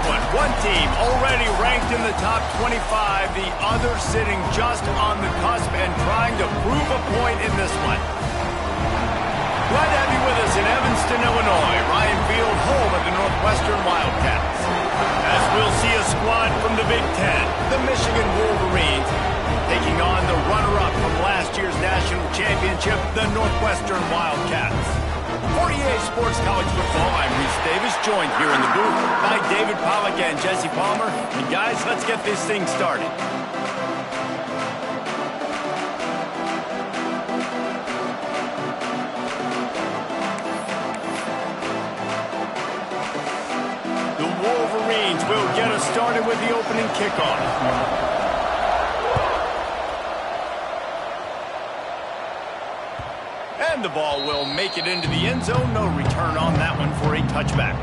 one. One team already ranked in the top 25, the other sitting just on the cusp and trying to prove a point in this one. Glad to have you with us in Evanston, Illinois. Ryan Field, home of the Northwestern Wildcats. As we'll see a squad from the Big Ten, the Michigan Wolverines, taking on the runner-up from last year's national championship, the Northwestern Wildcats. For EA Sports College Football, I'm Reese Davis, joined here in the booth by David Pollack and Jesse Palmer. And guys, let's get this thing started. The Wolverines will get us started with the opening kickoff. And the ball will make it into the end zone. No return on that one for a touchback.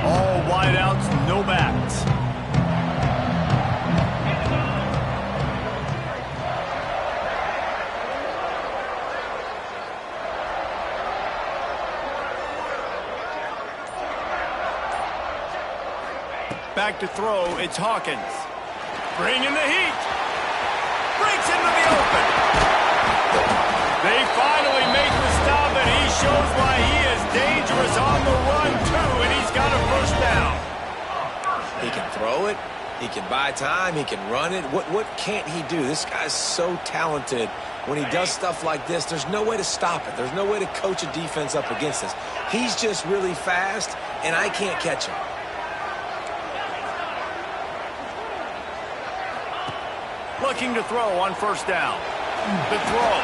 All wideouts, no backs. Back to throw, it's Hawkins. Bringing the heat. Breaks into the open. They finally make the stop, and he shows why he is dangerous on the run, too, and he's got a first down. He can throw it. He can buy time. He can run it. What can't he do? This guy's so talented. When he does stuff like this, there's no way to stop it. There's no way to coach a defense up against this. He's just really fast, and I can't catch him. Looking to throw on first down. The throw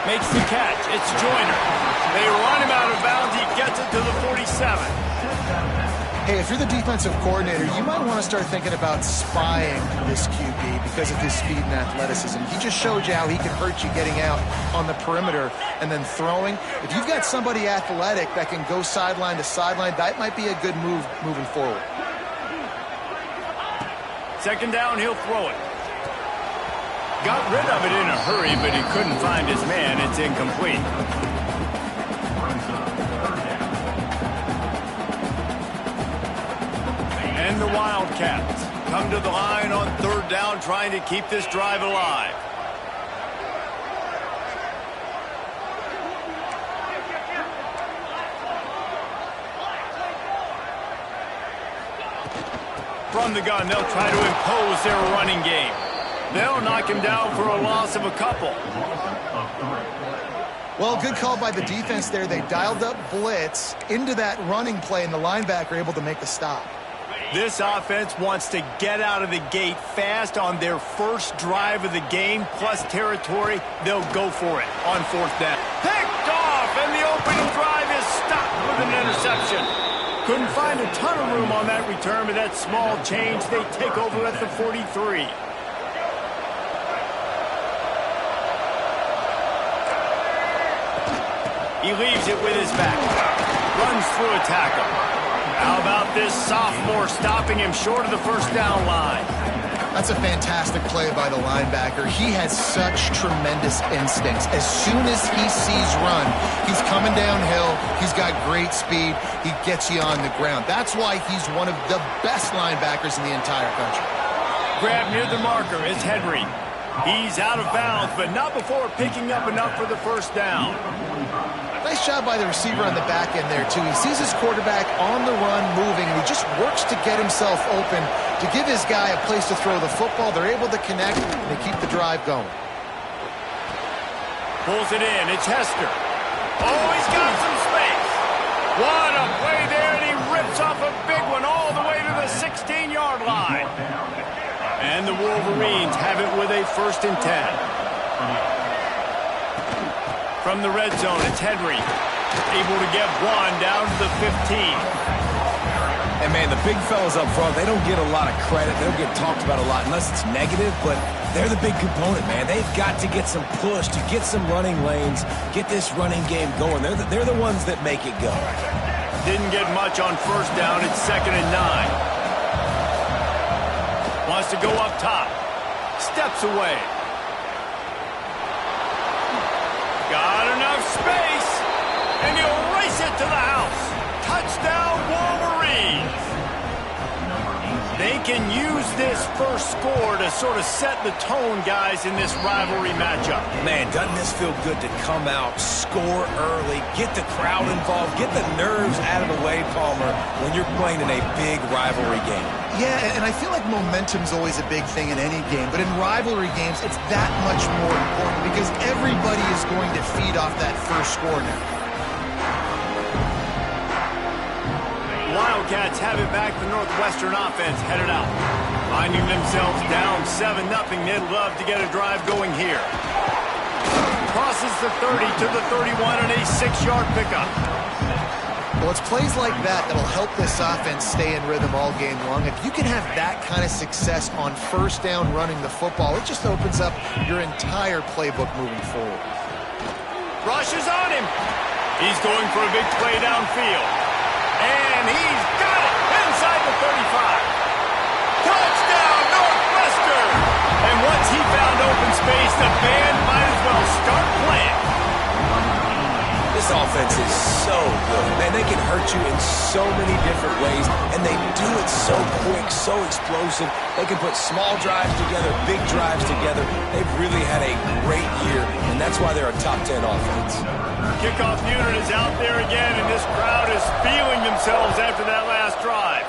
makes the catch. It's Joyner. They run him out of bounds. He gets it to the 47. Hey, if you're the defensive coordinator, you might want to start thinking about spying this QB because of his speed and athleticism. He just showed you how he can hurt you getting out on the perimeter and then throwing. If you've got somebody athletic that can go sideline to sideline, that might be a good move moving forward. Second down, he'll throw it. Got rid of it in a hurry, but he couldn't find his man. It's incomplete. And the Wildcats come to the line on third down, trying to keep this drive alive. From the gun, they'll try to impose their running game. They'll knock him down for a loss of a couple. Well, good call by the defense there. They dialed up blitz into that running play, and the linebacker able to make the stop. This offense wants to get out of the gate fast on their first drive of the game, plus territory. They'll go for it on fourth down. Picked off, and the opening drive is stopped with an interception. Couldn't find a ton of room on that return, but that small change, they take over at the 43. He leaves it with his back. Runs through a tackle. How about this sophomore stopping him short of the first down line? That's a fantastic play by the linebacker. He has such tremendous instincts. As soon as he sees run, he's coming downhill. He's got great speed. He gets you on the ground. That's why he's one of the best linebackers in the entire country. Grab near the marker is Henry. He's out of bounds, but not before picking up enough for the first down. Nice job by the receiver on the back end there, too. He sees his quarterback on the run moving, and he just works to get himself open to give his guy a place to throw the football. They're able to connect, and they keep the drive going. Pulls it in. It's Hester. Oh, he's got some space. What a play there, and he rips off a big one all the way to the 16-yard line. And the Wolverines have it with a 1st and 10. From the red zone, it's Henry. Able to get one down to the 15. And, man, the big fellas up front, they don't get a lot of credit. They don't get talked about a lot unless it's negative, but they're the big component, man. They've got to get some push, to get some running lanes, get this running game going. They're the ones that make it go. Didn't get much on first down. It's 2nd and 9. Wants to go up top. Steps away. Got enough space. And he'll race it to the house. Touchdown, Wolverines. They can use this first score to sort of set the tone, guys, in this rivalry matchup. Man, doesn't this feel good to come out, score early, get the crowd involved, get the nerves out of the way, Palmer, when you're playing in a big rivalry game. Yeah, and I feel like momentum's always a big thing in any game, but in rivalry games, it's that much more important because everybody is going to feed off that first score now. Wildcats have it back. The Northwestern offense headed out. Finding themselves down 7-0. They'd love to get a drive going here. Crosses the 30 to the 31 and a 6-yard pickup. Well, it's plays like that that'll help this offense stay in rhythm all game long. If you can have that kind of success on first down running the football, it just opens up your entire playbook moving forward. Rushes on him. He's going for a big play downfield. And he's got it inside the 35. Touchdown, Northwestern! And once he found open space, the band might as well start playing. This offense is so good. Man, they can hurt you in so many different ways, and they do it so quick, so explosive. They can put small drives together, big drives together. They've really had a great year, and that's why they're a top 10 offense. Kickoff unit is out there again, and this crowd is feeling themselves after that last drive.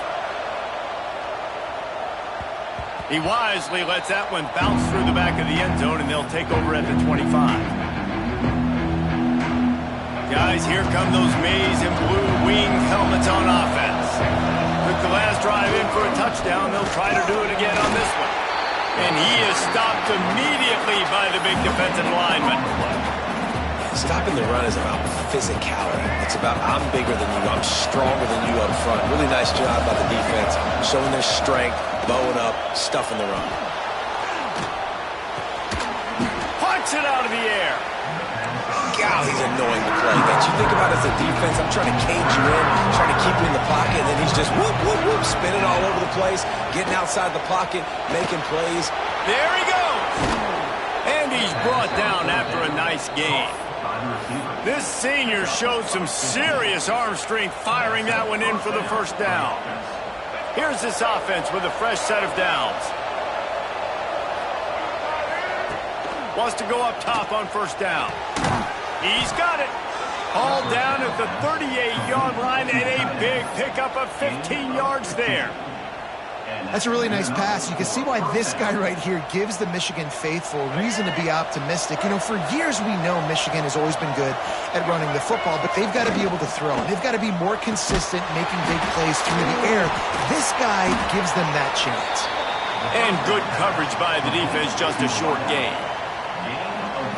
He wisely lets that one bounce through the back of the end zone, and they'll take over at the 25. Guys, here come those maize and blue winged helmets on offense. Took the last drive in for a touchdown. They'll try to do it again on this one. And he is stopped immediately by the big defensive lineman. Stopping the run is about physicality. It's about I'm bigger than you, I'm stronger than you up front. Really nice job by the defense, showing their strength, bowing up, stuffing the run. Punch it out of the air. God, he's annoying to play against. You think about it as a defense, I'm trying to cage you in, trying to keep you in the pocket, and then he's just whoop, whoop, whoop, spinning all over the place, getting outside the pocket, making plays. There he goes. And he's brought down after a nice gain. This senior showed some serious arm strength firing that one in for the first down. Here's this offense with a fresh set of downs. Wants to go up top on first down. He's got it. All down at the 38-yard line and a big pickup of 15 yards there. That's a really nice pass. You can see why this guy right here gives the Michigan faithful reason to be optimistic. You know, for years we know Michigan has always been good at running the football, but they've got to be able to throw. They've got to be more consistent making big plays through the air. This guy gives them that chance. And good coverage by the defense, just a short gain.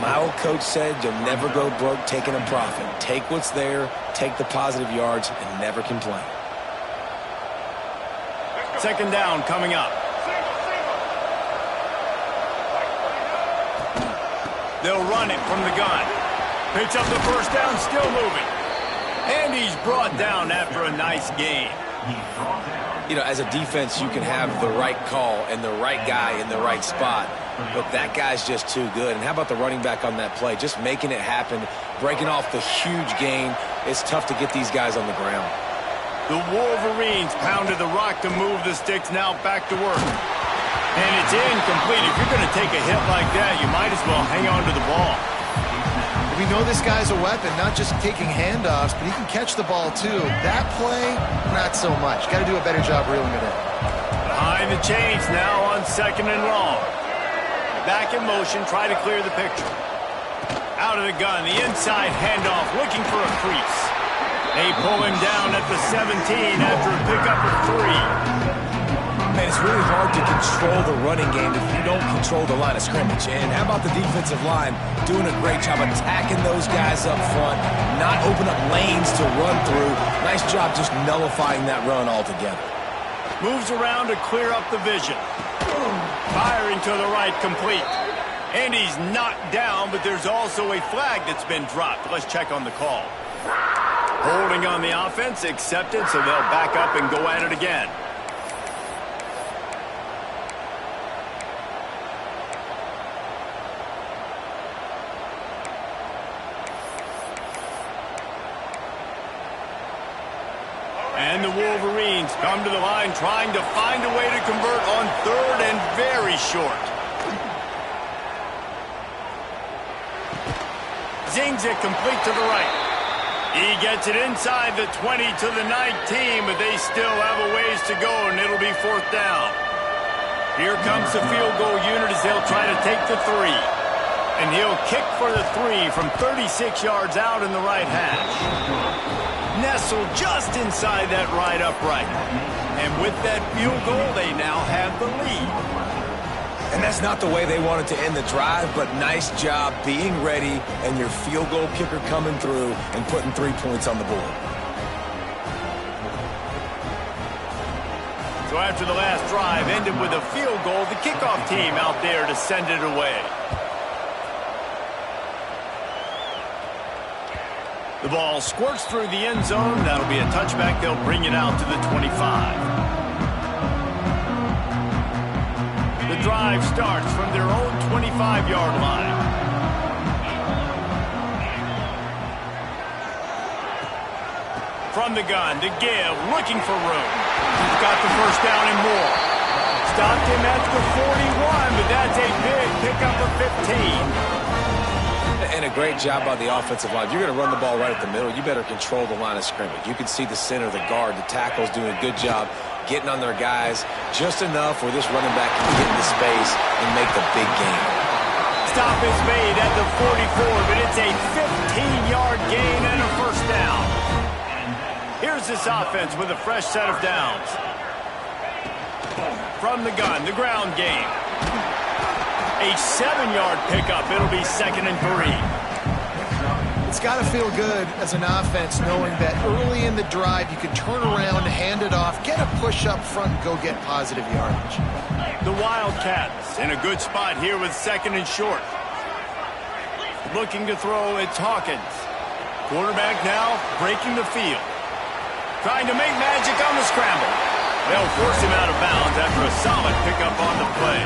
My old coach said you'll never go broke taking a profit. Take what's there, take the positive yards, and never complain. Second down coming up. They'll run it from the gun. Picks up the first down, still moving. And he's brought down after a nice gain. You know, as a defense, you can have the right call and the right guy in the right spot, but that guy's just too good. And how about the running back on that play? Just making it happen, breaking off the huge gain. It's tough to get these guys on the ground. The Wolverines pounded the rock to move the sticks, now back to work. And it's incomplete. If you're going to take a hit like that, you might as well hang on to the ball. We know this guy's a weapon, not just taking handoffs, but he can catch the ball too. That play, not so much. Got to do a better job reeling it in. Behind the chains now on second and long. Back in motion, try to clear the picture. Out of the gun, the inside handoff, looking for a crease. They pull him down at the 17 after a pickup of 3. Man, it's really hard to control the running game if you don't control the line of scrimmage. And how about the defensive line doing a great job attacking those guys up front, not open up lanes to run through. Nice job just nullifying that run altogether. Moves around to clear up the vision. Firing to the right, complete. And he's knocked down, but there's also a flag that's been dropped. Let's check on the call. Holding on the offense, accepted, so they'll back up and go at it again. And the Wolverines come to the line trying to find a way to convert on third and very short. Zings it complete to the right. He gets it inside the 20 to the 19, but they still have a ways to go, and it'll be fourth down. Here comes the field goal unit as they'll try to take the 3. And he'll kick for the 3 from 36 yards out in the right hash. Nestled just inside that right upright. And with that field goal, they now have the lead. And that's not the way they wanted to end the drive, but nice job being ready and your field goal kicker coming through and putting 3 points on the board. So after the last drive ended with a field goal, the kickoff team out there to send it away. The ball squirts through the end zone. That'll be a touchback. They'll bring it out to the 25. The drive starts from their own 25-yard line. From the gun to give, looking for room. He's got the first down and more. Stopped him at the 41, but that's a big pickup of 15. And a great job by the offensive line. If you're going to run the ball right at the middle, you better control the line of scrimmage. You can see the center, the guard, the tackles doing a good job getting on their guys just enough where this running back can get into space and make the big game. Stop is made at the 44, but it's a 15-yard gain and a first down. Here's this offense with a fresh set of downs. From the gun, the ground game. A 7-yard pickup. It'll be 2nd and 3. It's got to feel good as an offense knowing that early in the drive you can turn around, hand it off, get a push up front, and go get positive yardage. The Wildcats in a good spot here with 2nd and short. Looking to throw, it's Hawkins. Quarterback now breaking the field. Trying to make magic on the scramble. They'll force him out of bounds after a solid pickup on the play.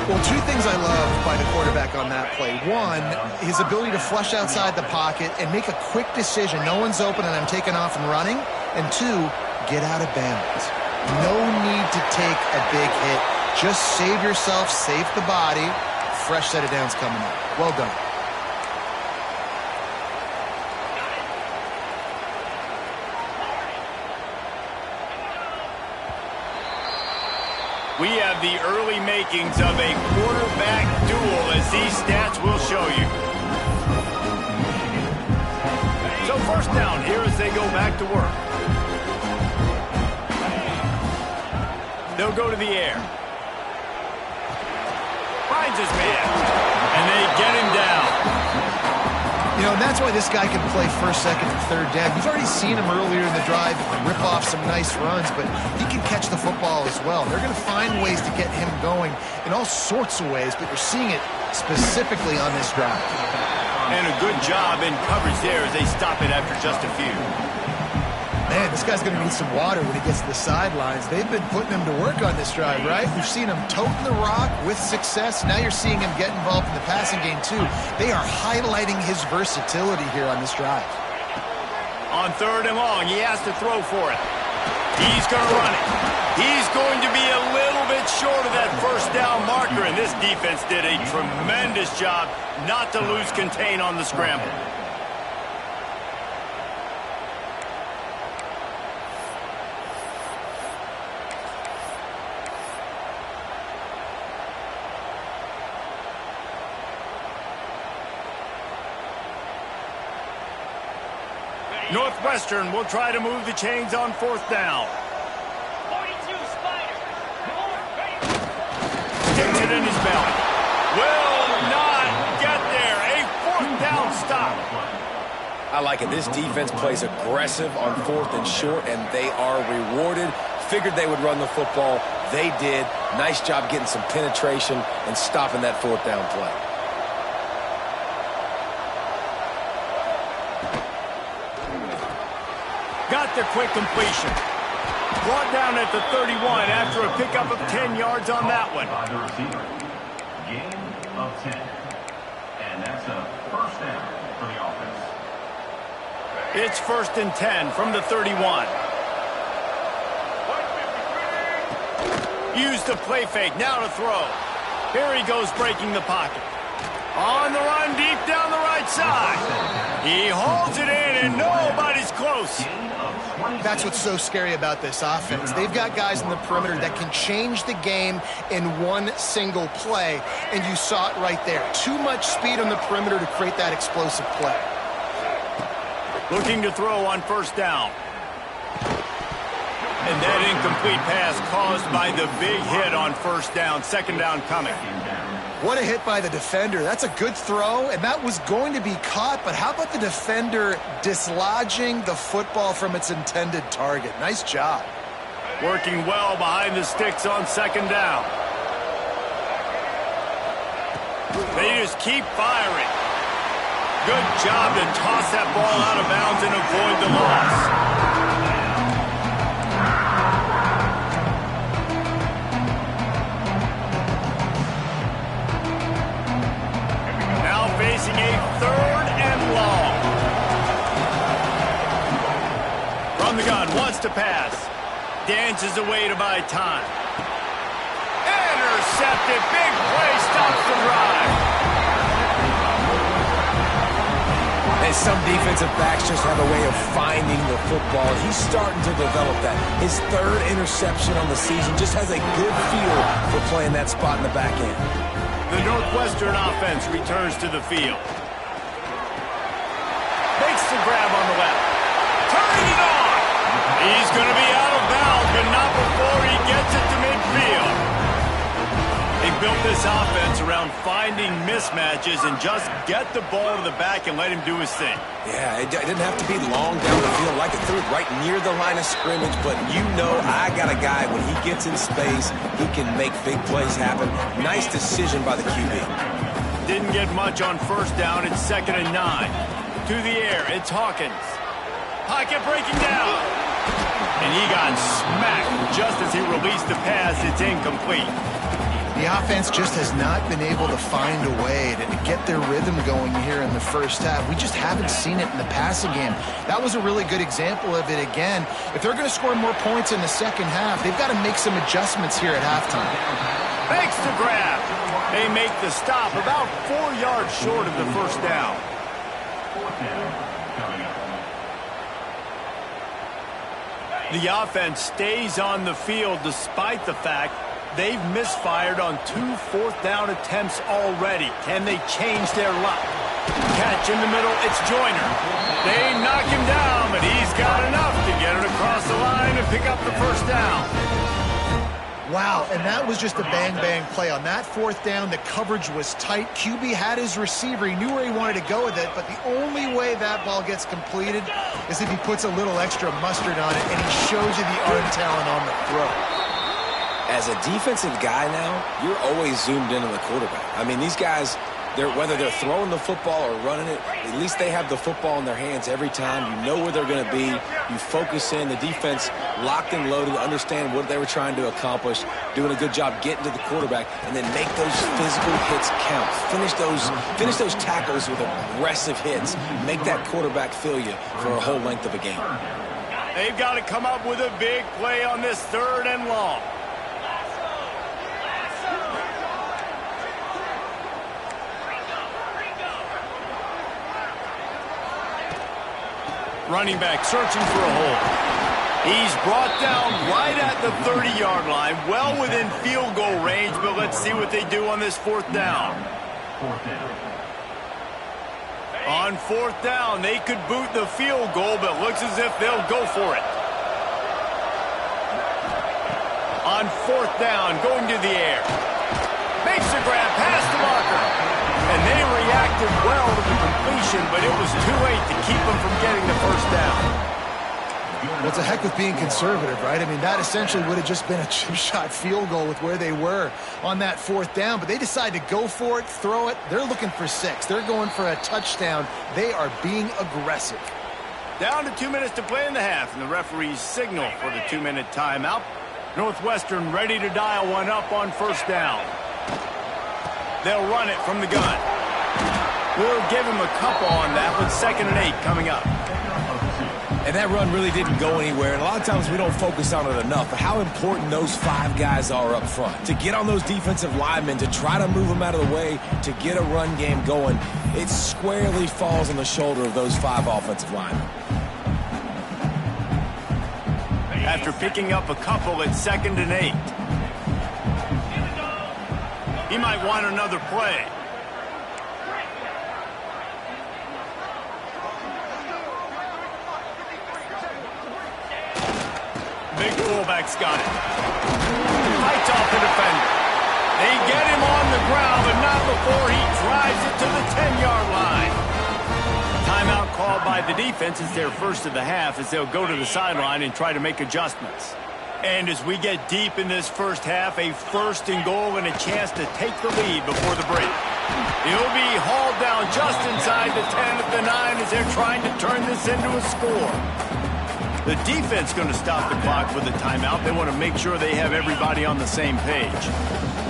Well, 2 things I love by the quarterback on that play. 1, his ability to flush outside the pocket and make a quick decision. No one's open and I'm taking off and running. And 2, get out of bounds. No need to take a big hit. Just save yourself, save the body. Fresh set of downs coming up. Well done. We have the early makings of a quarterback duel, as these stats will show you. So first down here as they go back to work. They'll go to the air. Finds his man, and they get him down. You know, and that's why this guy can play first, second, and third down. You've already seen him earlier in the drive rip off some nice runs, but he can catch the football as well. They're going to find ways to get him going in all sorts of ways, but you're seeing it specifically on this drive. And a good job in coverage there as they stop it after just a few. Man, this guy's going to need some water when he gets to the sidelines. They've been putting him to work on this drive, right? We've seen him toting the rock with success. Now you're seeing him get involved in the passing game, too. They are highlighting his versatility here on this drive. On 3rd and long, he has to throw for it. He's going to run it. He's going to be a little bit short of that first down marker, and this defense did a tremendous job not to lose contain on the scramble. Northwestern will try to move the chains on 4th down. 42 Spider. Takes it in his belly. Will not get there. A 4th down stop. I like it. This defense plays aggressive on 4th and short, and they are rewarded. Figured they would run the football. They did. Nice job getting some penetration and stopping that 4th down play. Got the quick completion. Brought down at the 31 after a pickup of 10 yards on that one. Gain of 10. And that's a first down for the offense. It's 1st and 10 from the 31. Use the play fake, now to throw. Here he goes breaking the pocket. On the run, deep down the right side. He holds it in, and nobody's close. That's what's so scary about this offense. They've got guys in the perimeter that can change the game in one single play, and you saw it right there. Too much speed on the perimeter to create that explosive play. Looking to throw on first down. And that incomplete pass caused by the big hit on first down. Second down coming. What a hit by the defender. That's a good throw, and that was going to be caught, but how about the defender dislodging the football from its intended target? Nice job. Working well behind the sticks on second down. They just keep firing. Good job to toss that ball out of bounds and avoid the loss. Facing a third and long. From the gun, wants to pass. Dances away to buy time. Intercepted. Big play, stops the drive. And some defensive backs just have a way of finding the football. He's starting to develop that. His third interception on the season just has a good feel for playing that spot in the back end. The Northwestern offense returns to the field. Makes the grab on the left. Turning it on. He's going to be out of bounds, but not before he gets it to midfield. They built this offense around finding mismatches and just get the ball to the back and let him do his thing. Yeah, it didn't have to be long down the field. Like it threw it right near the line of scrimmage, but you know I got a guy, when he gets in space, he can make big plays happen. Nice decision by the QB. Didn't get much on first down. It's 2nd and 9. To the air, it's Hawkins. Pocket breaking down. And he got smacked just as he released the pass. It's incomplete. The offense just has not been able to find a way to get their rhythm going here in the first half. We just haven't seen it in the passing game. That was a really good example of it again. If they're going to score more points in the second half, they've got to make some adjustments here at halftime. Makes the grab. They make the stop about 4 yards short of the first down. The offense stays on the field despite the fact they've misfired on 2 fourth-down attempts already. Can they change their luck? Catch in the middle, it's Joyner. They knock him down, but he's got enough to get it across the line and pick up the first down. Wow, and that was just a bang-bang play. On that fourth down, the coverage was tight. QB had his receiver. He knew where he wanted to go with it, but the only way that ball gets completed is if he puts a little extra mustard on it, and he shows you the arm talent on the throw. As a defensive guy now, you're always zoomed in on the quarterback. I mean, these guys, whether they're throwing the football or running it, at least they have the football in their hands every time. You know where they're going to be. You focus in. The defense locked and loaded, understand what they were trying to accomplish, doing a good job getting to the quarterback, and then make those physical hits count. Finish those tackles with aggressive hits. Make that quarterback feel you for a whole length of a game. They've got to come up with a big play on this 3rd and long. Running back searching for a hole. He's brought down right at the 30-yard line, well within field goal range, but let's see what they do on this 4th down. On 4th down, they could boot the field goal, but looks as if they'll go for it. On 4th down, going to the air. Makes the grab, pass to Marker. And they reacted well to the completion, but it was too late to keep them from getting the first down. Well, it's a heck with being conservative, right? I mean, that essentially would have just been a chip-shot field goal with where they were on that 4th down, but they decide to go for it, throw it. They're looking for 6. They're going for a touchdown. They are being aggressive. Down to 2 minutes to play in the half, and the referees signal for the 2-minute timeout. Northwestern ready to dial one up on first down. They'll run it from the gun. We'll give him a couple on that with 2nd and 8 coming up. And that run really didn't go anywhere, and a lot of times we don't focus on it enough, but how important those 5 guys are up front. To get on those defensive linemen, to try to move them out of the way, to get a run game going, it squarely falls on the shoulder of those 5 offensive linemen. After picking up a couple, it's 2nd and 8. He might want another play. Big fullback's got it. Fights off the defender. They get him on the ground, but not before he drives it to the 10-yard line. Timeout called by the defense. It's their first of the half as they'll go to the sideline and try to make adjustments. And as we get deep in this first half, a 1st and goal and a chance to take the lead before the break. He'll be hauled down just inside the 10 at the 9 as they're trying to turn this into a score. The defense going to stop the clock with a timeout. They want to make sure they have everybody on the same page.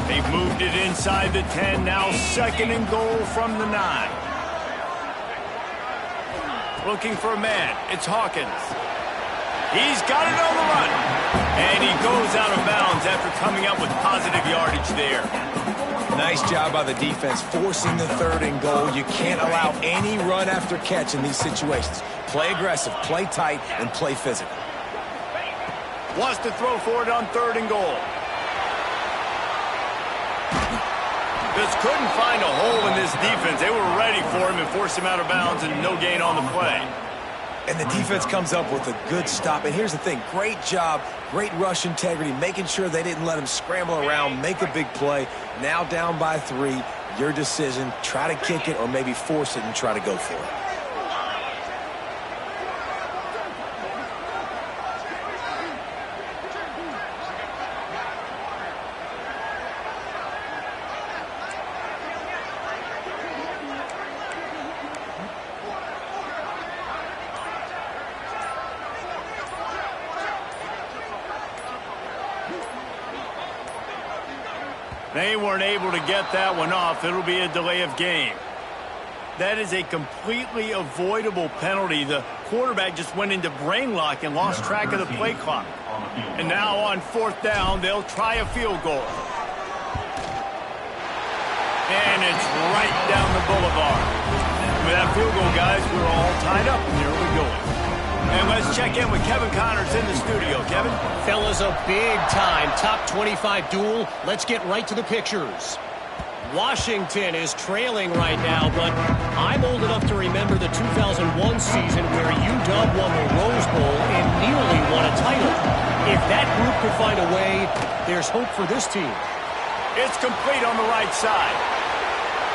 They've moved it inside the 10, now 2nd and goal from the 9. Looking for a man. It's Hawkins. He's got it on the run. And he goes out of bounds after coming up with positive yardage there. Nice job by the defense forcing the 3rd and goal. You can't allow any run after catch in these situations. Play aggressive, play tight, and play physical. Wants to throw for it on 3rd and goal. Just couldn't find a hole in this defense. They were ready for him and forced him out of bounds and no gain on the play. And the defense comes up with a good stop. And here's the thing, great job, great rush integrity, making sure they didn't let him scramble around, make a big play. Now down by 3, your decision, try to kick it or maybe force it and try to go for it. They weren't able to get that one off. It'll be a delay of game. That is a completely avoidable penalty. The quarterback just went into brain lock and lost track of the play clock. And now on 4th down, they'll try a field goal. And it's right down the boulevard. With that field goal, guys, we're all tied up, and here we go. And let's check in with Kevin Connors in the studio. Kevin? Fellas, a big-time top 25 duel. Let's get right to the pictures. Washington is trailing right now, but I'm old enough to remember the 2001 season where UW won the Rose Bowl and nearly won a title. If that group could find a way, there's hope for this team. It's complete on the right side.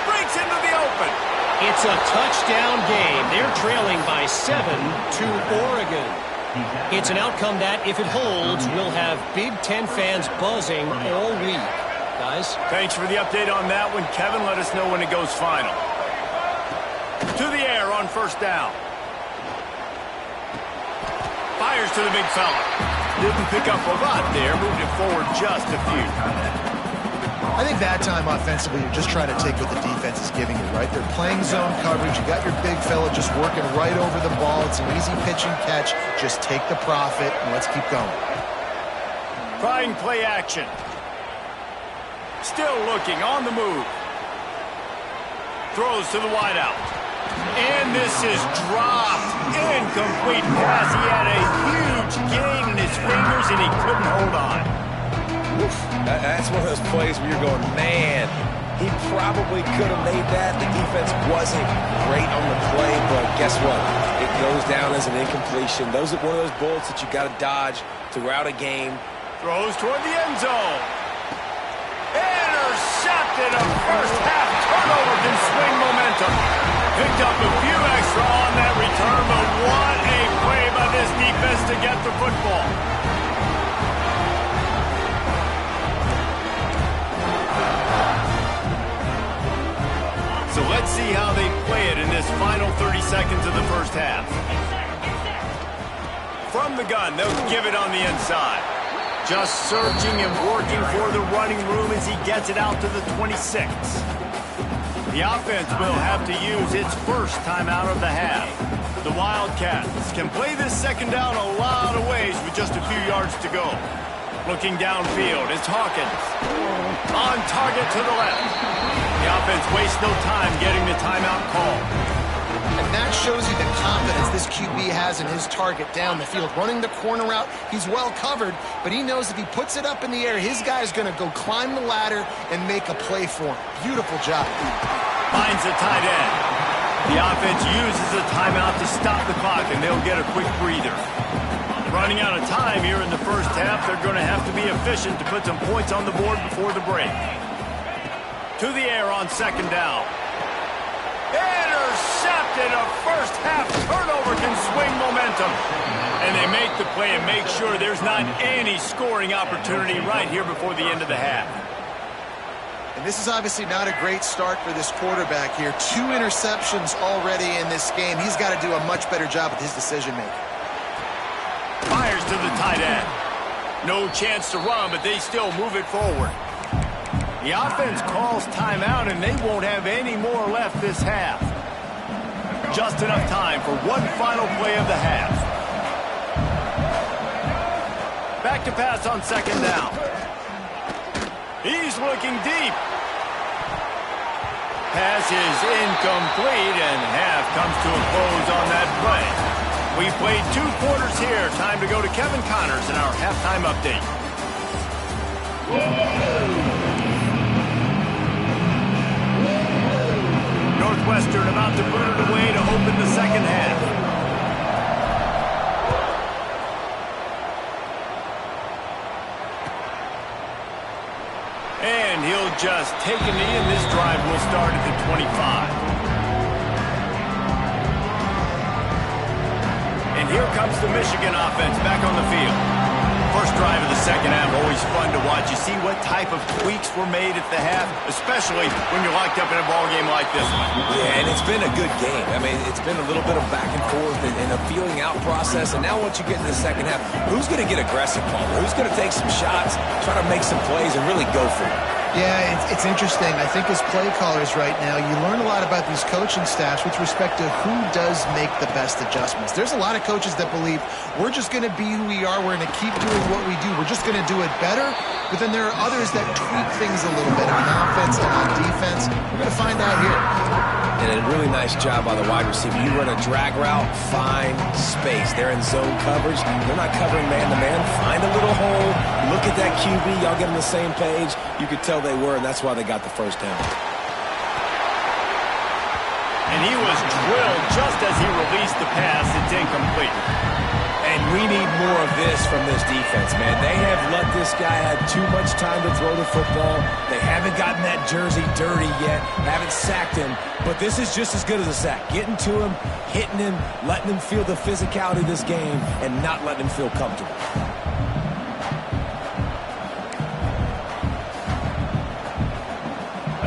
Breaks into the open. It's a touchdown game. They're trailing by 7 to Oregon. It's an outcome that, if it holds, will have Big Ten fans buzzing all week. Guys? Thanks for the update on that one, Kevin. Let us know when it goes final. To the air on 1st down. Fires to the big fella. Didn't pick up a lot there. Moved it forward just a few. I think that time offensively, you're just trying to take what the defense is giving you, right? They're playing zone coverage. You got your big fella just working right over the ball. It's an easy pitch and catch. Just take the profit and let's keep going. Trying play action. Still looking on the move. Throws to the wideout. And this is dropped. Incomplete pass. He had a huge gain in his fingers and he couldn't hold on. That's one of those plays where you're going, man, he probably could have made that. The defense wasn't great on the play, but guess what? It goes down as an incompletion. Those are one of those bullets that you got to dodge throughout a game. Throws toward the end zone. Intercepted. A first half turnover can swing momentum. Picked up a few extra on that return, but what a play by this defense to get the football. So let's see how they play it in this final 30 seconds of the first half. From the gun, they'll give it on the inside. Just searching and working for the running room as he gets it out to the 26. The offense will have to use its first timeout of the half. The Wildcats can play this second down a lot of ways with just a few yards to go. Looking downfield, it's Hawkins. On target to the left. The offense wastes no time getting the timeout call. And that shows you the confidence this QB has in his target down the field. Running the corner route, he's well covered, but he knows if he puts it up in the air, his guy's going to go climb the ladder and make a play for him. Beautiful job. Finds the tight end. The offense uses a timeout to stop the clock, and they'll get a quick breather. Running out of time here in the first half, they're going to have to be efficient to put some points on the board before the break. To the air on second down. Intercepted. A first half turnover can swing momentum. And they make the play and make sure there's not any scoring opportunity right here before the end of the half. And this is obviously not a great start for this quarterback here. 2 interceptions already in this game. He's got to do a much better job with his decision-making. Fires to the tight end. No chance to run, but they still move it forward. The offense calls timeout, and they won't have any more left this half. Just enough time for one final play of the half. Back to pass on second down. He's looking deep. Pass is incomplete, and half comes to a close on that play. We've played 2 quarters here. Time to go to Kevin Connors in our halftime update. Northwestern about to put it away to open the second half. And he'll just take a knee, and this drive will start at the 25. And here comes the Michigan offense back on the field. First drive of the second half, always fun to watch. You see what type of tweaks were made at the half, especially when you're locked up in a ball game like this one. Yeah, and it's been a good game. I mean, it's been a little bit of back and forth and a feeling out process. And now once you get to the second half, who's going to get aggressive, Palmer? Who's going to take some shots, try to make some plays, and really go for it? Yeah, it's interesting. I think as play callers right now, you learn a lot about these coaching staffs with respect to who does make the best adjustments. There's a lot of coaches that believe we're just going to be who we are. We're going to keep doing what we do. We're just going to do it better. But then there are others that tweak things a little bit on offense and on defense. We're going to find out here. And a really nice job by the wide receiver. You run a drag route, find space. They're in zone coverage. They're not covering man-to-man. Find a little hole. Look at that QB. Y'all get on the same page. You could tell they were, and that's why they got the first down. And he was drilled just as he released the pass. It's incomplete. And we need more of this from this defense, man. They have let this guy have too much time to throw the football. They haven't gotten that jersey dirty yet, haven't sacked him. But this is just as good as a sack. Getting to him, hitting him, letting him feel the physicality of this game, and not letting him feel comfortable.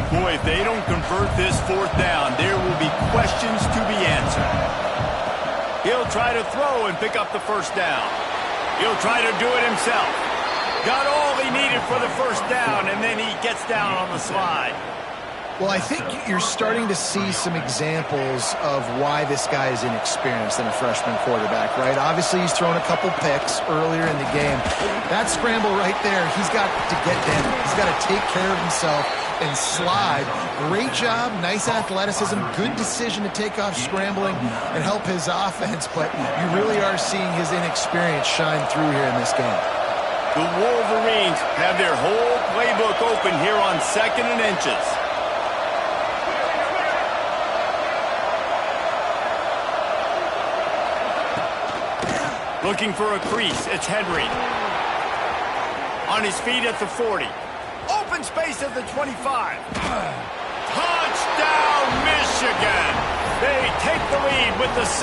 Boy, if they don't convert this fourth down, there will be questions to be answered. He'll try to throw and pick up the first down. He'll try to do it himself. Got all he needed for the first down, and then he gets down on the slide. Well, I think you're starting to see some examples of why this guy is inexperienced in a freshman quarterback, right? Obviously, he's thrown a couple picks earlier in the game. That scramble right there, he's got to get down. He's got to take care of himself and slide. Great job, nice athleticism, good decision to take off scrambling and help his offense, but you really are seeing his inexperience shine through here in this game. The Wolverines have their whole playbook open here on 2nd and inches. Looking for a crease, it's Henry. On his feet at the 40. Open space at the 25. Touchdown, Michigan! They take the lead with the 6.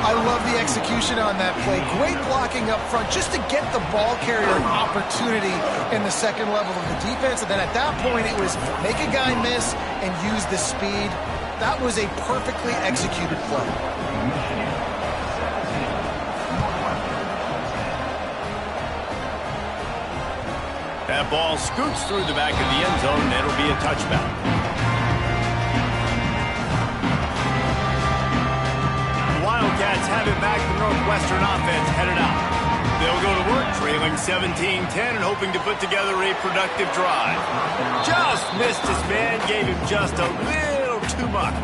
I love the execution on that play. Great blocking up front just to get the ball carrier an opportunity in the second level of the defense. And then at that point, it was make a guy miss and use the speed. That was a perfectly executed play. That ball scoots through the back of the end zone, and it'll be a touchback. Wildcats have it back. The Northwestern offense headed out. They'll go to work trailing 17-10 and hoping to put together a productive drive. Just missed his man, gave him just a little too much.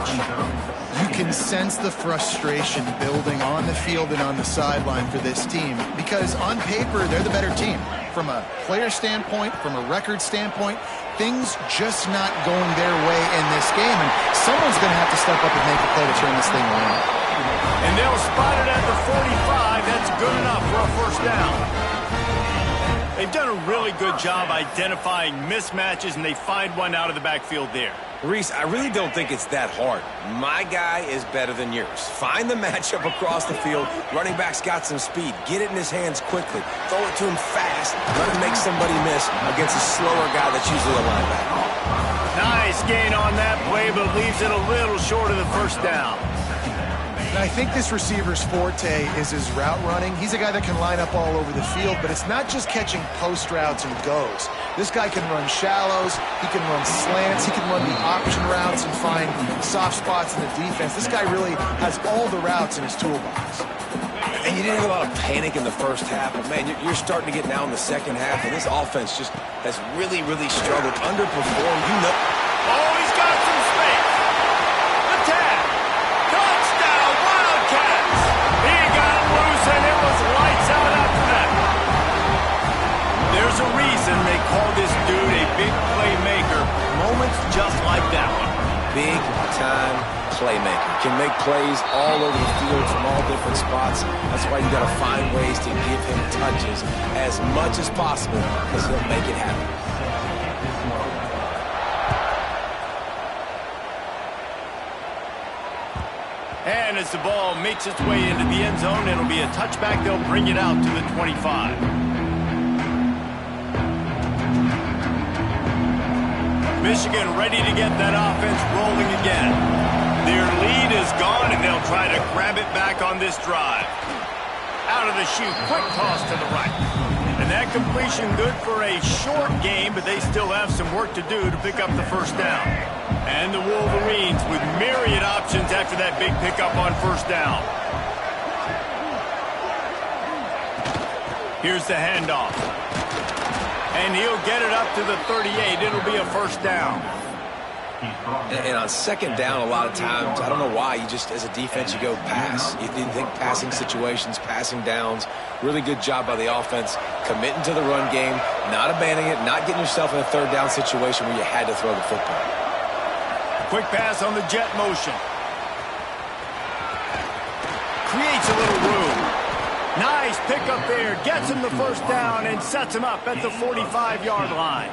You can sense the frustration building on the field and on the sideline for this team because on paper, they're the better team. From a player standpoint, from a record standpoint, things just not going their way in this game, and someone's going to have to step up and make a play to turn this thing around. And they'll spot it at the 45. That's good enough for a first down. They've done a really good job identifying mismatches, and they find one out of the backfield there. Reese, I really don't think it's that hard. My guy is better than yours. Find the matchup across the field. Running back's got some speed. Get it in his hands quickly. Throw it to him fast. Let him make somebody miss against a slower guy that's usually a linebacker. Nice gain on that play, but leaves it a little short of the first down. And I think this receiver's forte is his route running. He's a guy that can line up all over the field, but it's not just catching post routes and goes. This guy can run shallows, he can run slants, he can run the option routes and find soft spots in the defense. This guy really has all the routes in his toolbox. And you didn't have a lot of panic in the first half, but man, you're starting to get now in the second half, and this offense just has really, really struggled, underperformed. You know. Oh, he's got some space. The tag. Touchdown, Wildcats. He got loose, and it was lights out after that. There's a reason they call this dude a big playmaker. Moments just like that one. Big-time playmaker. Can make plays all over the field from all different spots. That's why you got to find ways to give him touches as much as possible because he'll make it happen. And as the ball makes its way into the end zone, it'll be a touchback. They'll bring it out to the 25. Michigan ready to get that offense rolling again. Their lead is gone, and they'll try to grab it back on this drive. Out of the chute, quick toss to the right. And that completion good for a short game, but they still have some work to do to pick up the first down. And the Wolverines with myriad options after that big pickup on first down. Here's the handoff. And he'll get it up to the 38. It'll be a first down. And on second down, a lot of times, I don't know why, you just, as a defense, you go pass. You think passing situations, passing downs. Really good job by the offense, committing to the run game, not abandoning it, not getting yourself in a third down situation where you had to throw the football. Quick pass on the jet motion. Creates a little room. Nice pickup there. Gets him the first down and sets him up at the 45-yard line.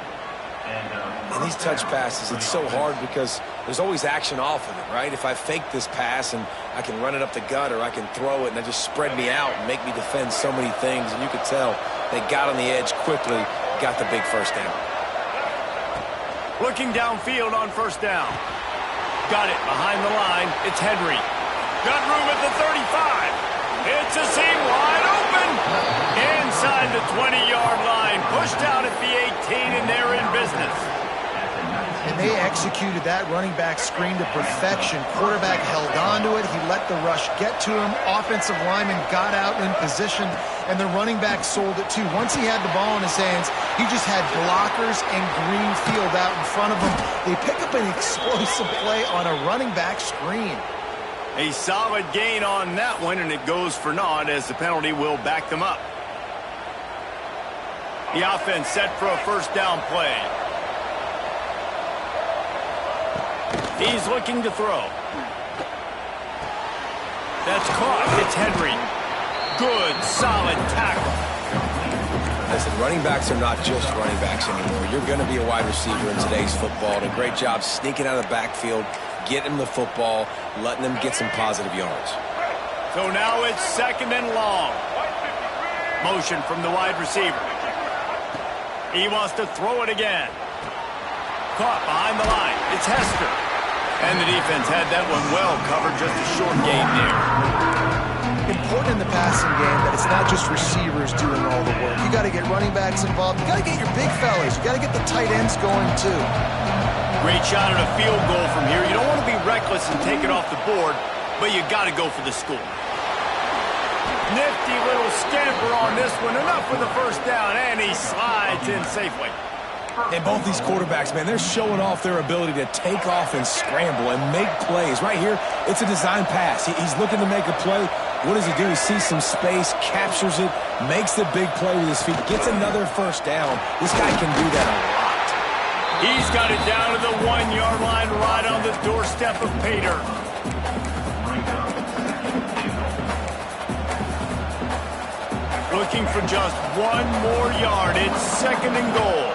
And these touch passes, it's so hard because there's always action off of it, right? If I fake this pass and I can run it up the gut or I can throw it and it just spread me out and make me defend so many things. And you could tell they got on the edge quickly, got the big first down. Looking downfield on first down. Got it behind the line. It's Henry. Got room at the 35. It's a seam wide open. Inside the 20-yard line. Pushed out at the 18, and they're in business. And they executed that running back screen to perfection. Quarterback held on to it. He let the rush get to him. Offensive lineman got out in position, and the running back sold it too. Once he had the ball in his hands, he just had blockers and green field out in front of him. They pick up an explosive play on a running back screen. A solid gain on that one, and it goes for naught as the penalty will back them up. The offense set for a first down play. He's looking to throw. That's caught. It's Henry. Good, solid tackle. Listen, running backs are not just running backs anymore. You're going to be a wide receiver in today's football. And a great job sneaking out of the backfield, getting the football, letting them get some positive yards. So now it's second and long. Motion from the wide receiver. He wants to throw it again. Caught behind the line. It's Hester. And the defense had that one well covered, just a short gain there. Important in the passing game that it's not just receivers doing all the work. You got to get running backs involved. You got to get your big fellas. You got to get the tight ends going too. Great shot at a field goal from here. You don't want to be reckless and take it off the board, but you got to go for the score. Nifty little scamper on this one. Enough with the first down, and he slides in safely. And both these quarterbacks, man, they're showing off their ability to take off and scramble and make plays. Right here, it's a design pass. He's looking to make a play. What does he do? He sees some space, captures it, makes the big play with his feet, gets another first down. This guy can do that a lot. He's got it down to the 1-yard line right on the doorstep of Pater. Looking for just one more yard. It's 2nd and goal.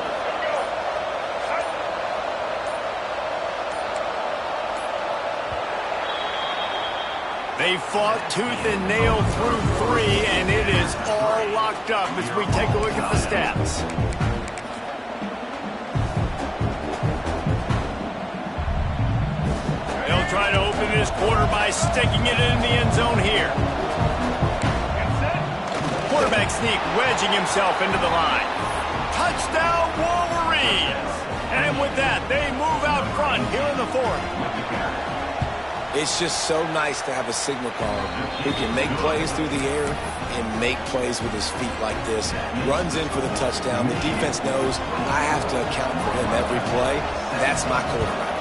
They fought tooth and nail through 3, and it is all locked up as we take a look at the stats. They'll try to open this quarter by sticking it in the end zone here. Quarterback sneak, wedging himself into the line. Touchdown, Wolverines! And with that, they move out front here in the 4th. It's just so nice to have a signal caller who can make plays through the air and make plays with his feet like this. Runs in for the touchdown. The defense knows I have to account for him every play. That's my quarterback.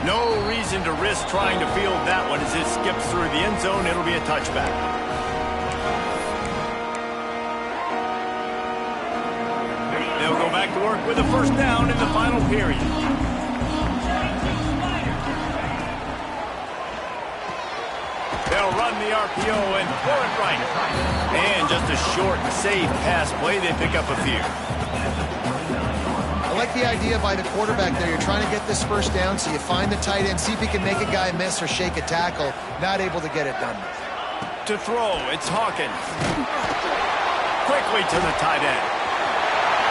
No reason to risk trying to field that one as it skips through the end zone. It'll be a touchback. They'll go back to work with a first down in the final period. They'll run the RPO and throw it right. And just a short, safe pass play. They pick up a few. I like the idea by the quarterback there. You're trying to get this first down, so you find the tight end, see if he can make a guy miss or shake a tackle. Not able to get it done. To throw, it's Hawkins. Quickly to the tight end.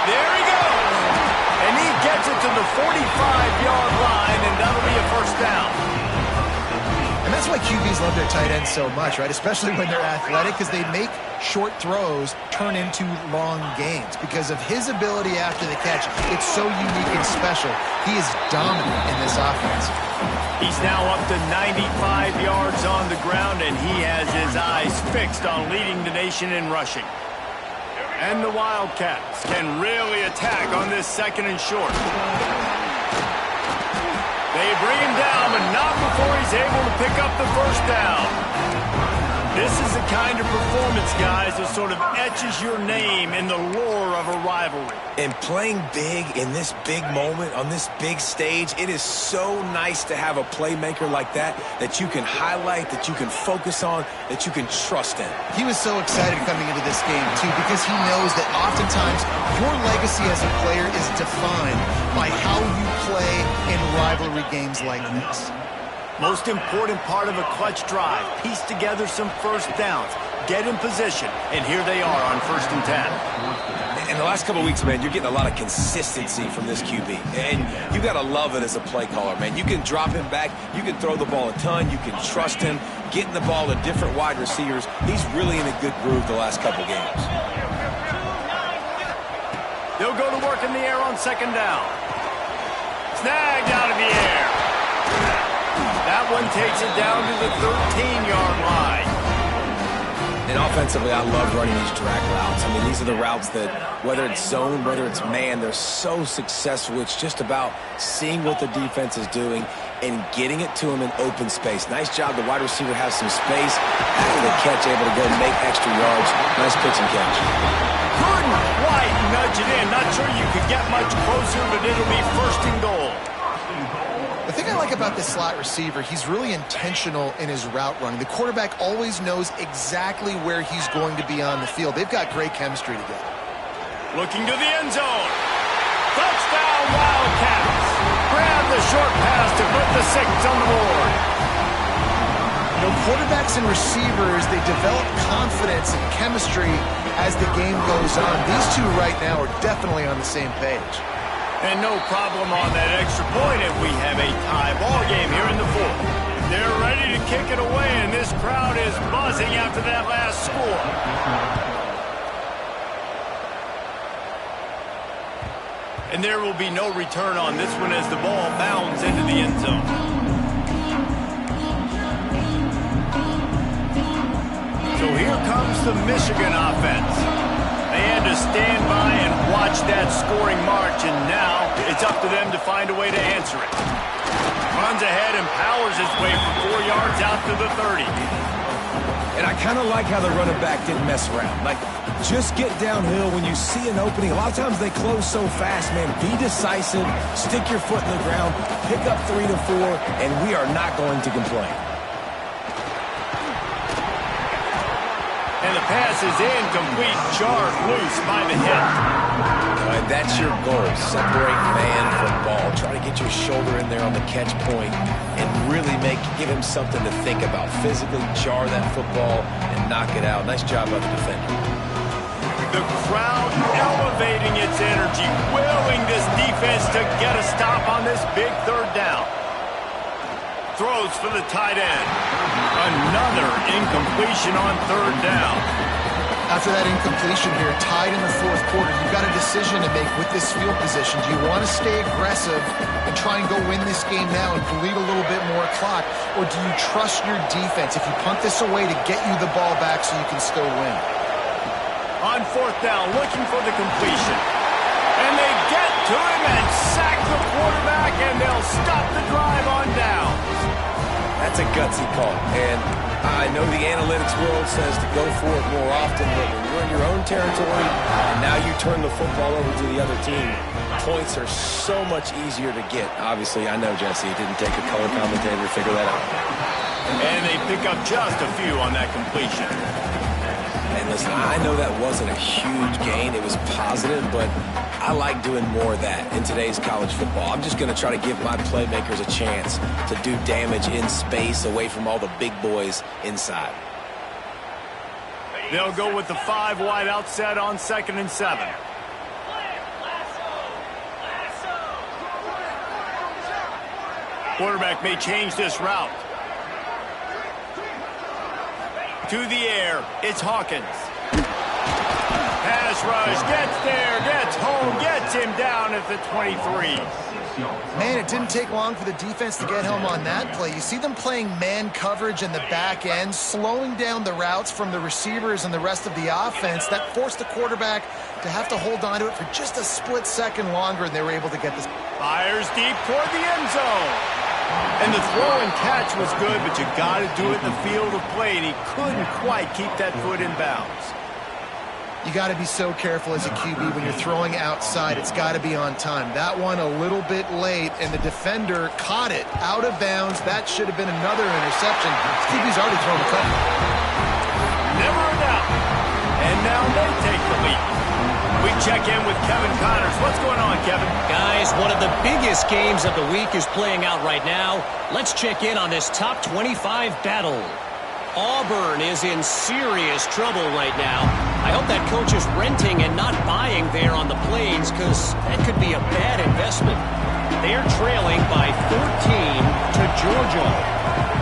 There he goes. And he gets it to the 45-yard line, and that'll be a first down. And that's why QBs love their tight ends so much, right? Especially when they're athletic, because they make short throws turn into long gains. Because of his ability after the catch, it's so unique and special. He is dominant in this offense. He's now up to 95 yards on the ground, and he has his eyes fixed on leading the nation in rushing. And the Wildcats can really attack on this 2nd and short. They bring him down, but not before he's able to pick up the first down. This is the kind of performance, guys, that sort of etches your name in the lore of a rivalry. And playing big in this big moment, on this big stage, it is so nice to have a playmaker like that you can highlight, that you can focus on, that you can trust in. He was so excited coming into this game, too, because he knows that oftentimes your legacy as a player is defined by how you play in rivalry games like this. Most important part of a clutch drive, piece together some first downs, get in position, and here they are on 1st and 10. In the last couple of weeks, man, you're getting a lot of consistency from this QB. And you got to love it as a play caller, man. You can drop him back. You can throw the ball a ton. You can trust him. Getting the ball to different wide receivers. He's really in a good groove the last couple games. They'll go to work in the air on 2nd down. Snagged out of the air. That one takes it down to the 13-yard line. And offensively, I love running these drag routes. I mean, these are the routes that, whether it's zone, whether it's man, they're so successful. It's just about seeing what the defense is doing and getting it to them in open space. Nice job. The wide receiver has some space after the catch, able to go make extra yards. Nice pitch and catch. Couldn't quite nudge it in. Not sure you could get much closer, but it'll be 1st and goal. The thing I like about this slot receiver, he's really intentional in his route running. The quarterback always knows exactly where he's going to be on the field. They've got great chemistry together. Looking to the end zone. Touchdown, Wildcats. Grab the short pass to put the 6 on the board. You know, quarterbacks and receivers, they develop confidence and chemistry as the game goes on. These two right now are definitely on the same page. And no problem on that extra point if we have a tie ball game here in the 4th. They're ready to kick it away, and this crowd is buzzing after that last score. And there will be no return on this one as the ball bounds into the end zone. here comes the Michigan offense. They had to stand by and watch that scoring march, and now it's up to them to find a way to answer it. Runs ahead and powers his way for 4 yards out to the 30. And I kind of like how the running back didn't mess around. Like, just get downhill when you see an opening. A lot of times they close so fast, man. Be decisive, stick your foot in the ground, pick up 3 to 4, and we are not going to complain. And the pass is incomplete, jarred loose by the hip. And that's your goal. Separate man from ball. Try to get your shoulder in there on the catch point and really give him something to think about. Physically jar that football and knock it out. Nice job by the defender. The crowd elevating its energy, willing this defense to get a stop on this big third down. Throws for the tight end. Another incompletion on third down. After that incompletion here, tied in the fourth quarter, you've got a decision to make with this field position. Do you want to stay aggressive and try and go win this game now and bleed a little bit more clock? Or do you trust your defense if you punt this away to get you the ball back so you can still win? On fourth down, looking for the completion. And they get to him and sack the quarterback, and they'll stop the drive on down. That's a gutsy call. And I know the analytics world says to go for it more often, but when you're in your own territory and now you turn the football over to the other team, points are so much easier to get. Obviously, I know, Jesse, it didn't take a color commentator to figure that out. And they pick up just a few on that completion. And listen, I know that wasn't a huge gain. It was positive, but I like doing more of that in today's college football. I'm just going to try to give my playmakers a chance to do damage in space away from all the big boys inside. They'll go with the 5 wide outset on 2nd and 7. Quarterback may change this route. To the air, it's Hawkins. Pass rush, gets there, gets home, gets him down at the 23. Man, it didn't take long for the defense to get home on that play. You see them playing man coverage in the back end, slowing down the routes from the receivers and the rest of the offense. That forced the quarterback to have to hold on to it for just a split second longer, and they were able to get this. Fires deep toward the end zone. And the throw and catch was good, but you got to do it in the field of play, and he couldn't quite keep that foot in bounds. You got to be so careful as a QB when you're throwing outside. It's got to be on time. That one a little bit late, and the defender caught it out of bounds. That should have been another interception. QB's already thrown a couple. Never a doubt. And now they take the lead. We check in with Kevin Connors. What's going on, Kevin? Guys, one of the biggest games of the week is playing out right now. Let's check in on this top 25 battle. Auburn is in serious trouble right now. I hope that coach is renting and not buying there on the Plains, because that could be a bad investment. They're trailing by 13 to Georgia.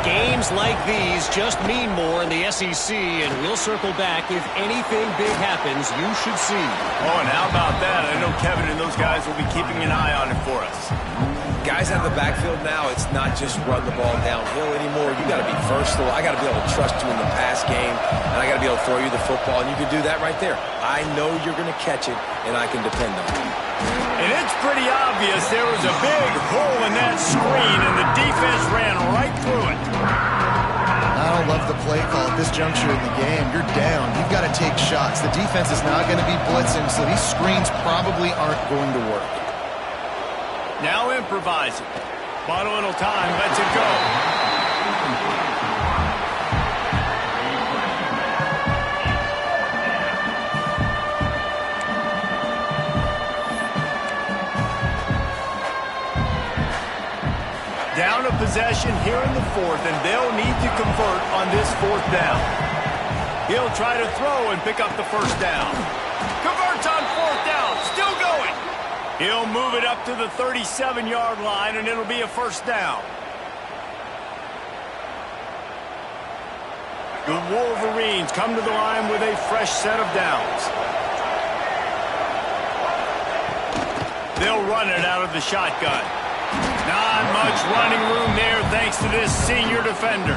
Games like these just mean more in the SEC, and we'll circle back if anything big happens. You should see. Oh, and how about that? I know Kevin and those guys will be keeping an eye on it for us. Guys out of the backfield now, it's not just run the ball downhill anymore. You got to be versatile. I got to be able to trust you in the pass game, and I got to be able to throw you the football, and you can do that right there. I know you're going to catch it, and I can depend on it. And it's pretty obvious there was a big hole in that screen, and the defense ran right through it. I don't love the play call at this juncture in the game. You're down. You've got to take shots. The defense is not going to be blitzing, so these screens probably aren't going to work. Now improvising. Bought a little time, lets it go. Down a possession here in the fourth, and they'll need to convert on this fourth down. He'll try to throw and pick up the first down. Converts on fourth down, still going. He'll move it up to the 37-yard line, and it'll be a first down. The Wolverines come to the line with a fresh set of downs. They'll run it out of the shotgun. Not much running room there thanks to this senior defender.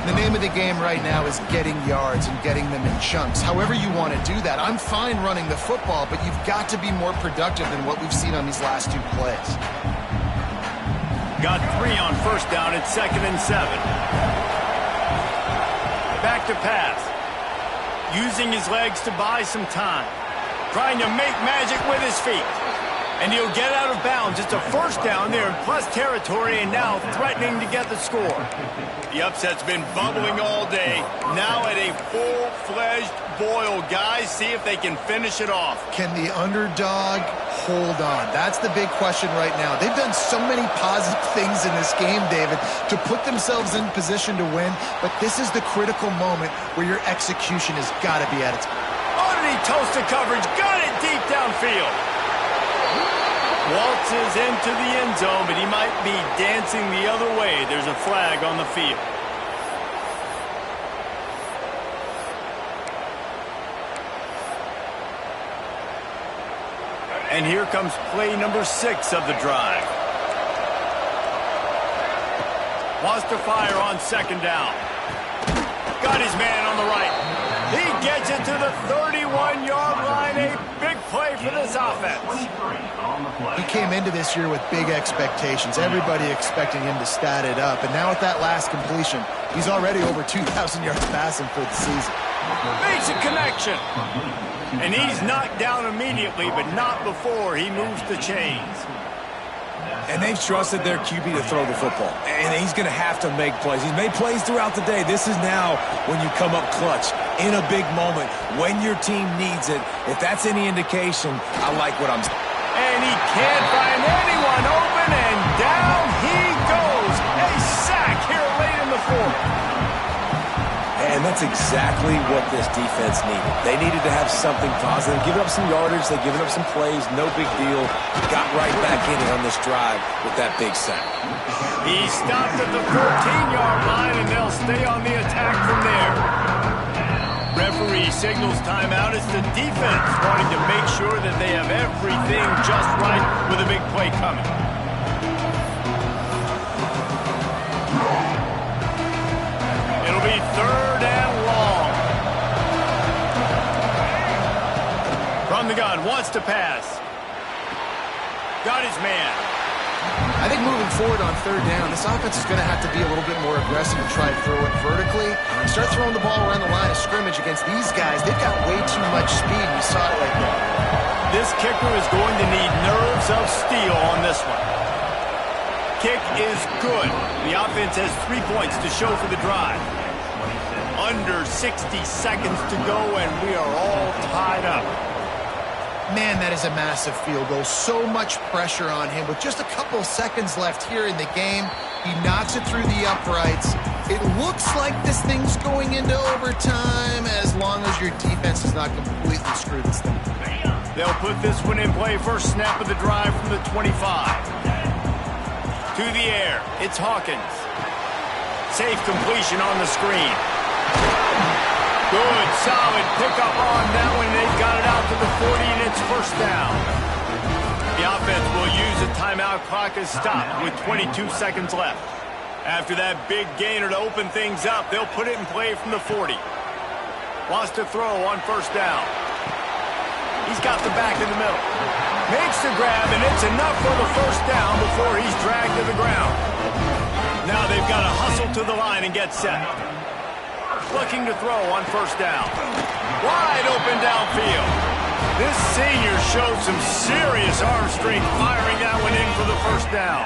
The name of the game right now is getting yards and getting them in chunks. However you want to do that. I'm fine running the football, but you've got to be more productive than what we've seen on these last two plays. Got 3 on first down at 2nd and 7. Back to pass. Using his legs to buy some time. Trying to make magic with his feet. And he'll get out of bounds. It's a first down there in plus territory, and now threatening to get the score. The upset's been bubbling all day. Now at a full-fledged boil. Guys, see if they can finish it off. Can the underdog hold on? That's the big question right now. They've done so many positive things in this game, David, to put themselves in position to win, but this is the critical moment where your execution has got to be at its best. Underneath toasted coverage, got it deep downfield. Waltzes into the end zone, but he might be dancing the other way. There's a flag on the field. And here comes play number 6 of the drive. Wants to fire on 2nd down. Got his man on the right. He gets it to the 31-yard line. A big play for this offense. He came into this year with big expectations. Everybody expecting him to stat it up. And now with that last completion, he's already over 2,000 yards passing for the season. Makes a connection. And he's knocked down immediately, but not before he moves the chains. And they've trusted their QB to throw the football. And he's going to have to make plays. He's made plays throughout the day. This is now when you come up clutch in a big moment when your team needs it. If that's any indication, I like what I'm saying. And he can't find anyone open, and down he goes. A sack here late in the 4th. And that's exactly what this defense needed. They needed to have something positive. Giving up some yardage, they've given up some plays, no big deal. Got right back in it on this drive with that big sack. He stopped at the 14-yard line, and they'll stay on the attack from there. Referee signals timeout. It's the defense wanting to make sure that they have everything just right with a big play coming. It'll be 3rd and long. From the gun, wants to pass. Got his man. I think moving forward on 3rd down, this offense is going to have to be a little bit more aggressive and try to throw it vertically. Start throwing the ball around the line of scrimmage against these guys. They've got way too much speed. You saw it right there. This kicker is going to need nerves of steel on this one. Kick is good. The offense has 3 points to show for the drive. Under 60 seconds to go, and we are all tied up. Man, that is a massive field goal. So much pressure on him. With just a couple seconds left here in the game, he knocks it through the uprights. It looks like this thing's going into overtime as long as your defense does not completely screw this thing. They'll put this one in play. First snap of the drive from the 25. To the air. It's Hawkins. Safe completion on the screen. Good, solid pickup on that one. They've got it out to the 40, and it's first down. The offense will use a timeout. Clock is stopped with 22 seconds left. After that big gainer to open things up, they'll put it in play from the 40. Wants to throw on first down. He's got the back in the middle. Makes the grab, and it's enough for the first down before he's dragged to the ground. Now they've got to hustle to the line and get set. Looking to throw on first down. Wide open downfield. This senior showed some serious arm strength firing that one in for the first down.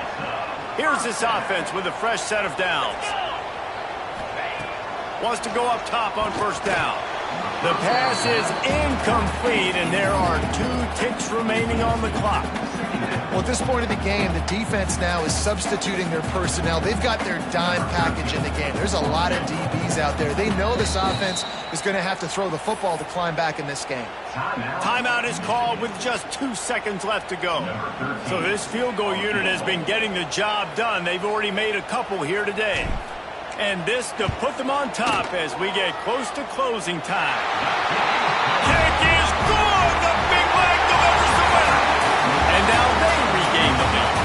Here's this offense with a fresh set of downs. Wants to go up top on first down. The pass is incomplete, and there are 2 ticks remaining on the clock. Well, at this point of the game, the defense now is substituting their personnel. They've got their dime package in the game. There's a lot of DBs out there. They know this offense is going to have to throw the football to climb back in this game. Timeout is called with just 2 seconds left to go. So this field goal unit has been getting the job done. They've already made a couple here today. And this to put them on top as we get close to closing time. Kick is good! The big leg delivers the winner! And now they regain the lead.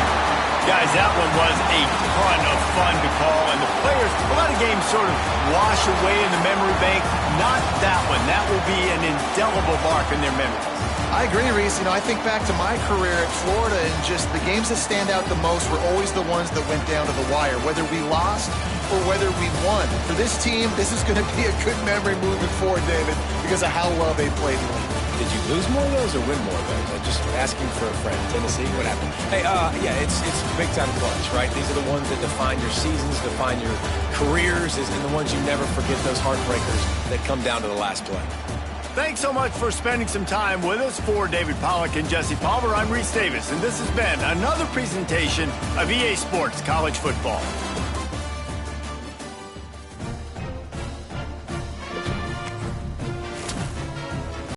Guys, that one was a ton of fun to call, and the players, well, games sort of wash away in the memory bank, not that one. That will be an indelible mark in their memory. I agree, Reese. I think back to my career at Florida, and just the games that stand out the most were always the ones that went down to the wire, whether we lost or whether we won. For this team, this is going to be a good memory moving forward, David, because of how well they played lately. Did you lose more of those or win more of those? I'm just asking for a friend. Tennessee, what happened? Hey, yeah, it's big time clutch, right? These are the ones that define your seasons, define your careers, and the ones you never forget, those heartbreakers that come down to the last play. Thanks so much for spending some time with us. For David Pollack and Jesse Palmer, I'm Reese Davis, and this has been another presentation of EA Sports College Football.